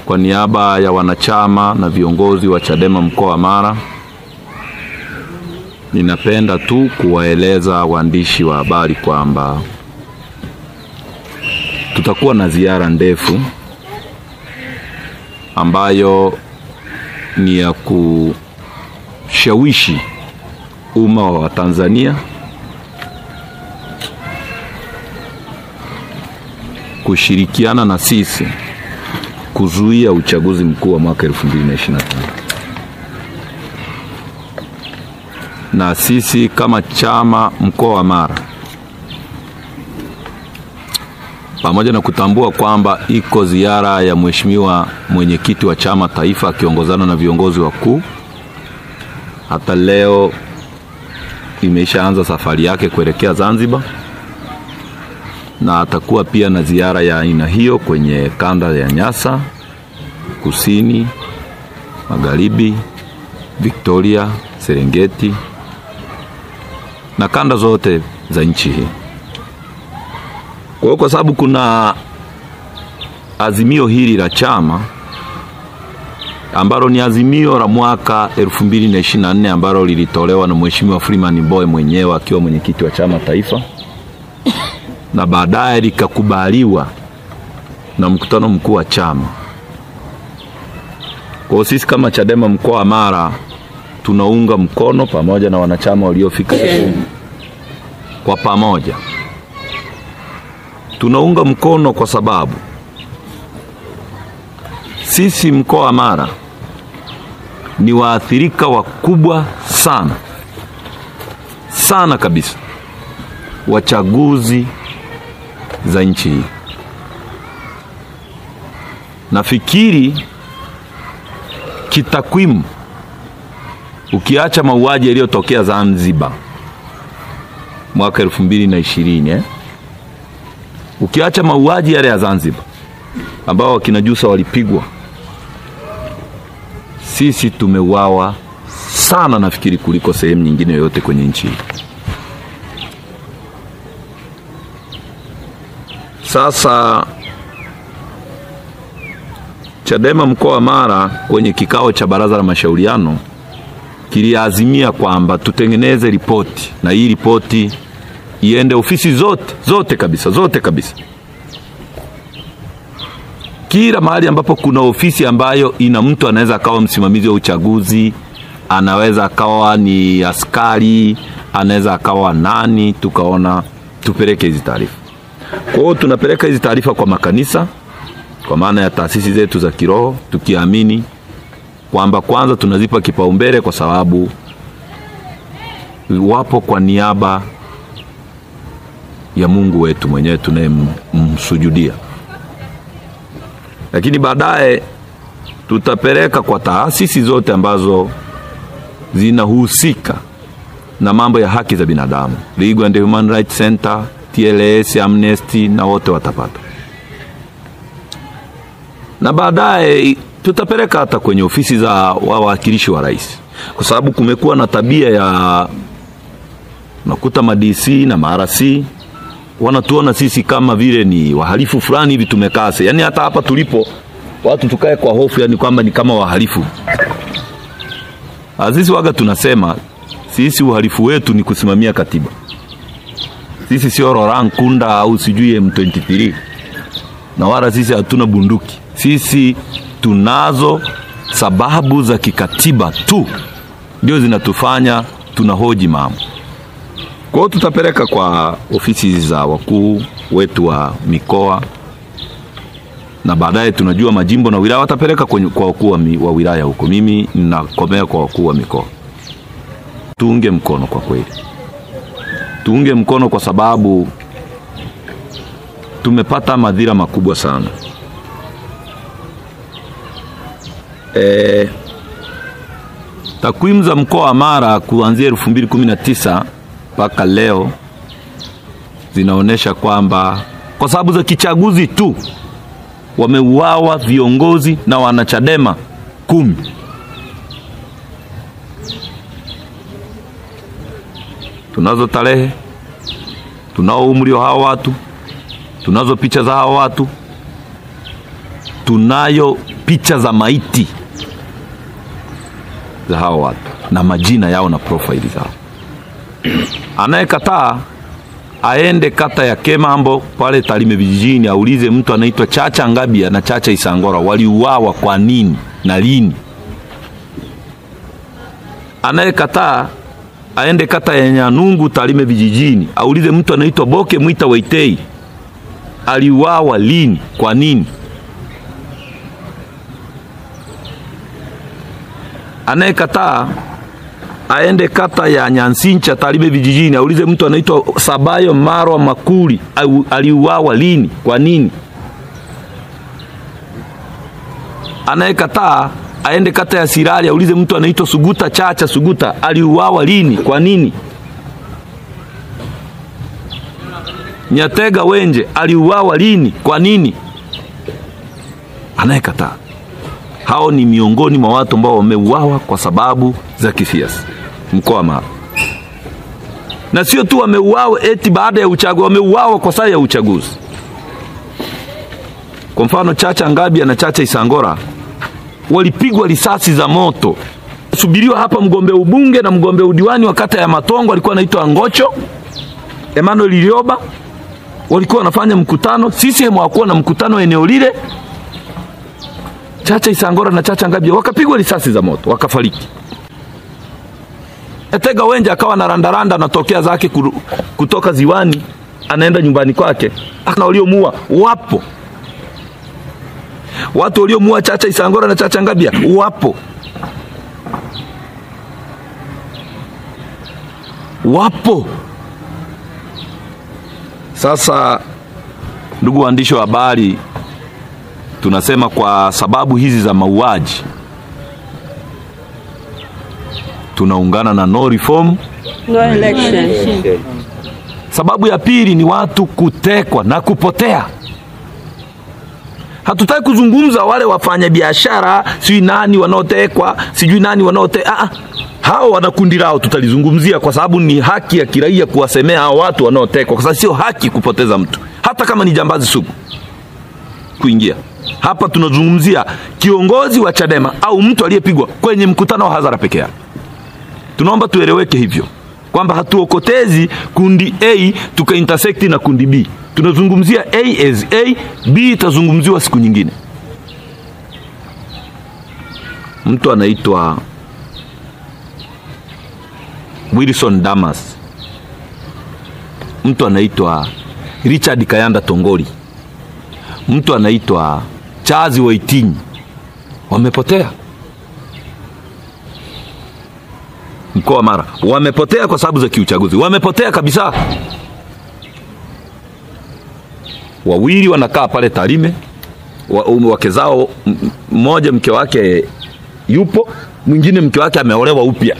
Kwa niaba ya wanachama na viongozi wa Chadema mkoa wa Mara, ninapenda tu kuwaeleza waandishi wa habari kwamba tutakuwa na ziara ndefu ambayo ni ya kushawishi umma wa Tanzania kushirikiana na sisi kuzuia uchaguzi mkuu wa mwaka 2025. Na sisi kama chama mkoa wa Mara, pamoja na kutambua kwamba iko ziara ya mheshimiwa mwenyekiti wa chama taifa akiongozana na viongozi wakuu, hata leo imeshaanza safari yake kuelekea Zanzibar, na atakuwa pia na ziara ya aina hiyo kwenye kanda ya Nyasa, Kusini, Magharibi, Victoria, Serengeti na kanda zote za nchi hii. Kwa sababu kuna azimio hili la chama ambalo ni azimio la mwaka 2024 ambalo lilitolewa na mheshimiwa Freeman Mbowe mwenyewe akiwa mwenyekiti wa chama taifa, na baadaye likakubaliwa na mkutano mkuu wa chama. Kwa sisi kama Chadema mkoa wa Mara tunaunga mkono pamoja na wanachama waliofika kwa pamoja. Tunaunga mkono kwa sababu sisi mkoa wa Mara ni waathirika wakubwa sana kabisa wa chaguzi za nchi hii. Nafikiri kitakwimu, ukiacha mauaji yaliyotokea Zanzibar mwaka 2020, ukiacha mauaji yale ya Zanzibar ambao wakina Jussa walipigwa, sisi tumeuawa sana nafikiri kuliko sehemu nyingine yoyote kwenye nchi hii. Sasa Chadema mkoa wa Mara kwenye kikao cha baraza la mashauriano kiliazimia kwamba tutengeneze ripoti, na hii ripoti iende ofisi zote kabisa. Kila mahali ambapo kuna ofisi ambayo ina mtu anaweza akawa msimamizi wa uchaguzi, anaweza akawa ni askari, anaweza akawa nani, tukaona tupeleke hizi taarifa. Kwa hiyo tunapeleka hizi taarifa kwa makanisa, kwa maana ya taasisi zetu za kiroho, tukiamini kwamba kwanza tunazipa kipaumbele kwa sababu wapo kwa niaba ya Mungu wetu mwenyewe tunayemsujudia. Lakini baadaye tutapeleka kwa taasisi zote ambazo zinahusika na mambo ya haki za binadamu, Legal and Human Rights Center, TLS, Amnesty, na wote watapata. Na baadaye tutapeleka hata kwenye ofisi za wawakilishi wa rais, kwa sababu kumekuwa na tabia ya nakuta ma-DC na ma-RC wanatuona sisi kama vile ni wahalifu fulani hivi tumekase. Yani hata hapa tulipo watu tukae kwa hofu, yani kwamba ni kama wahalifu. Sisi waga tunasema sisi uhalifu wetu ni kusimamia katiba. Sisi sio Laurent Nkunda au sijui M23, na wala sisi hatuna bunduki. Sisi tunazo sababu za kikatiba tu ndio zinatufanya tunahoji mambo. Kwa hiyo tutapeleka kwa ofisi za wakuu wetu wa mikoa, na baadaye tunajua majimbo na wilaya watapeleka kwa wakuu wa wilaya huko. Mimi ninakomea kwa wakuu wa mikoa. Tuunge mkono kwa kweli. Tuunge mkono kwa sababu tumepata madhira makubwa sana. Takwimu za mkoa wa Mara kuanzia 2019 mpaka leo zinaonesha kwamba kwa sababu za kichaguzi tu wameuawa viongozi na wanachadema 10. Tunazo tarehe, tunao umri wa hawa watu, tunazo picha za hawa watu. tunayo picha za maiti za hao watu na majina yao na profile zao. Anayekataa aende kata ya Kemambo pale Tarime vijijini, aulize mtu anaitwa Chacha Ngabia na Chacha Isangora waliuawa kwa nini na lini. Anayekataa aende kata ya Nyanungu Tarime vijijini, aulize mtu anaitwa Boke Mwita Waitei aliuawa lini kwa nini. Anayekataa aende kata ya Nyansincha Tarime vijijini, aulize mtu anaitwa Sabayo Marwa Makuli aliuawa lini kwa nini. Anayekataa aende kata ya Sirari, aulize mtu anaitwa Suguta Chacha Suguta aliuawa lini kwa nini. Nyatega Wenje aliuawa lini kwa nini. Anayekataa. Hao ni miongoni mwa watu ambao wameuawa kwa sababu za kisiasa mkoa wa Mara. Na sio tu wameuawa eti baada ya uchaguzi, wameuawa kwa saa ya uchaguzi. Kwa mfano Chacha Ngabia na Chacha Isangora walipigwa risasi za moto. Subiriwa hapa mgombea ubunge na mgombea udiwani wa kata ya Matongo alikuwa anaitwa Ngocho Emmanuel Lioba, walikuwa wanafanya mkutano. Sisi hawakuwa na mkutano eneo lile. Chacha Isangora na Chacha Ngabia wakapigwa risasi za moto wakafariki. Nyatega Wenje akawa na randaranda anatokea zake kutoka ziwani anaenda nyumbani kwake. Na waliomuua wapo. Watu waliomuua Chacha Isangora na Chacha Ngabia wapo. Wapo. Sasa ndugu waandishi wa habari, tunasema kwa sababu hizi za mauaji tunaungana na no reform no election. Sababu ya pili ni watu kutekwa na kupotea. Hatutaki kuzungumza wale wafanya biashara, sijui nani wanaotekwa, sijui nani wanaotekwa. Hao wana kundi lao tutalizungumzia kwa sababu ni haki ya kiraia kuwasemea hao watu wanaotekwa, kwa sababu sio haki kupoteza mtu hata kama ni jambazi sugu kuingia. Hapa tunazungumzia kiongozi wa Chadema au mtu aliyepigwa kwenye mkutano wa hadhara peke yake. Tunaomba tueleweke hivyo kwamba hatuokotezi kundi A tuka intersect na kundi B. Tunazungumzia A as A, B itazungumziwa siku nyingine. Mtu anaitwa Wilson Damas, mtu anaitwa Richard Kayanda Tongoli, mtu anaitwa Chazi Waitinyi wamepotea mkoa wa Mara. Wamepotea kwa sababu za kiuchaguzi, wamepotea kabisa. Wawili wanakaa pale Tarime, wake zao, mmoja mke wake yupo, mwingine mke wake ameolewa upya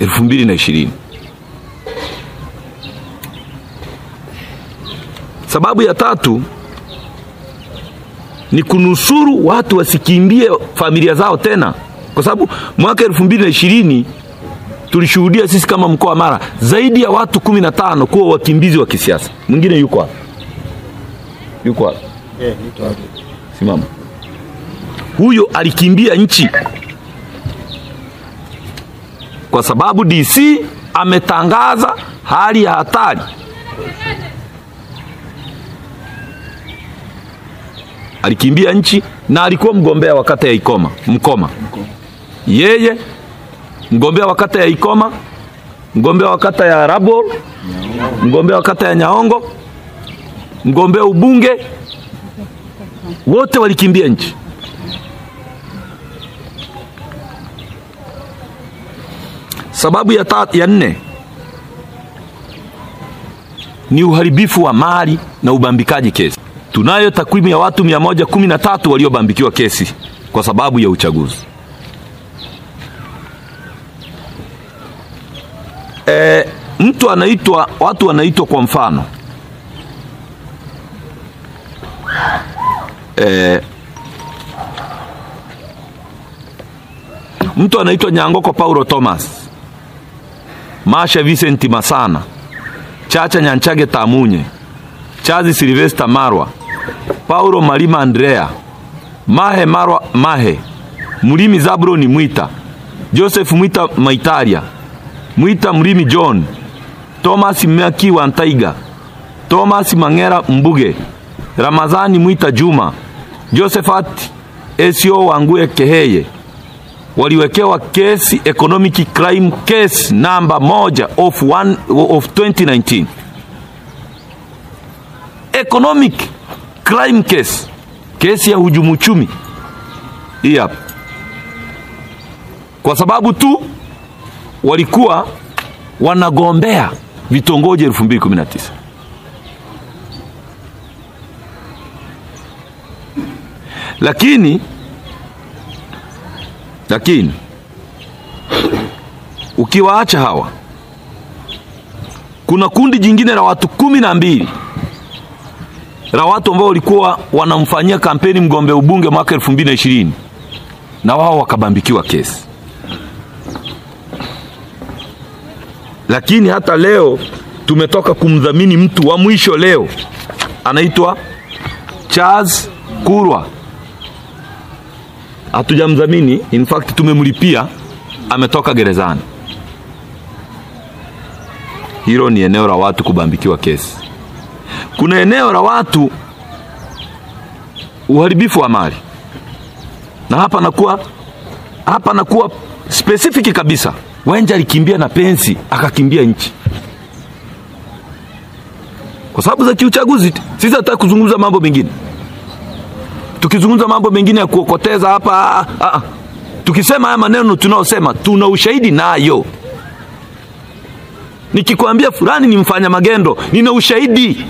2020. Sababu ya tatu ni kunusuru watu wasikimbie familia zao tena, kwa sababu mwaka 2020 tulishuhudia sisi kama mkoa wa Mara zaidi ya watu 15 kuwa wakimbizi wa kisiasa. Mwingine yuko hapa. Yuko hapa. Yuko hapa. Simama. Huyo alikimbia nchi kwa sababu DC ametangaza hali ya hatari. Alikimbia nchi na alikuwa mgombea wa kata ya Mkoma. Yeye mgombea wa kata ya Ikoma, mgombea wa kata ya Rabo, mgombea wa kata ya Nyaongo, mgombea ubunge, wote walikimbia nchi. Sababu ya nne ni uharibifu wa mali na ubambikaji kesi. Tunayo takwimu ya watu 113 waliobambikiwa kesi kwa sababu ya uchaguzi. Watu wanaitwa kwa mfano mtu anaitwa Nyangoko Paulo Thomas, Masha Vincent Masana, Chacha Nyanchage Tamunye, Chazi Sylvester Marwa, Paulo Malima Andrea, Mahe Marwa Mahe, Mlimi Zabroni Mwita, Joseph Mwita Maitaria, Mwita Mlimi John, Thomas Maki Wantaiga, Thomas Mangera Mbuge, Ramazani Mwita Juma, Josephat Esio Wangue Keheye, waliwekewa kesi economic crime case number 1 of 2019. Economic crime case, kesi ya hujumu uchumi. Hii hapa. Kwa sababu tu walikuwa wanagombea vitongoji 2019. Lakini ukiwaacha hawa, kuna kundi jingine la watu 12 la watu ambao walikuwa wanamfanyia kampeni mgombe ubunge mwaka 2020, na wao wakabambikiwa kesi. Lakini hata leo tumetoka kumdhamini mtu wa mwisho leo, anaitwa Charles Kurwa. Hatujamdhamini, in fact tumemlipia, ametoka gerezani. Hilo ni eneo la watu kubambikiwa kesi. Kuna eneo la watu uharibifu wa mali, na hapa nakuwa specific kabisa. Wenja alikimbia na pensi, akakimbia nchi kwa sababu za kiuchaguzi. Sisi hataka kuzungumza mambo mengine. Tukizungumza mambo mengine ya kuokoteza hapa, tukisema haya maneno tunaosema, tuna ushahidi nayo. Nikikwambia fulani ni mfanya magendo, nina ushahidi.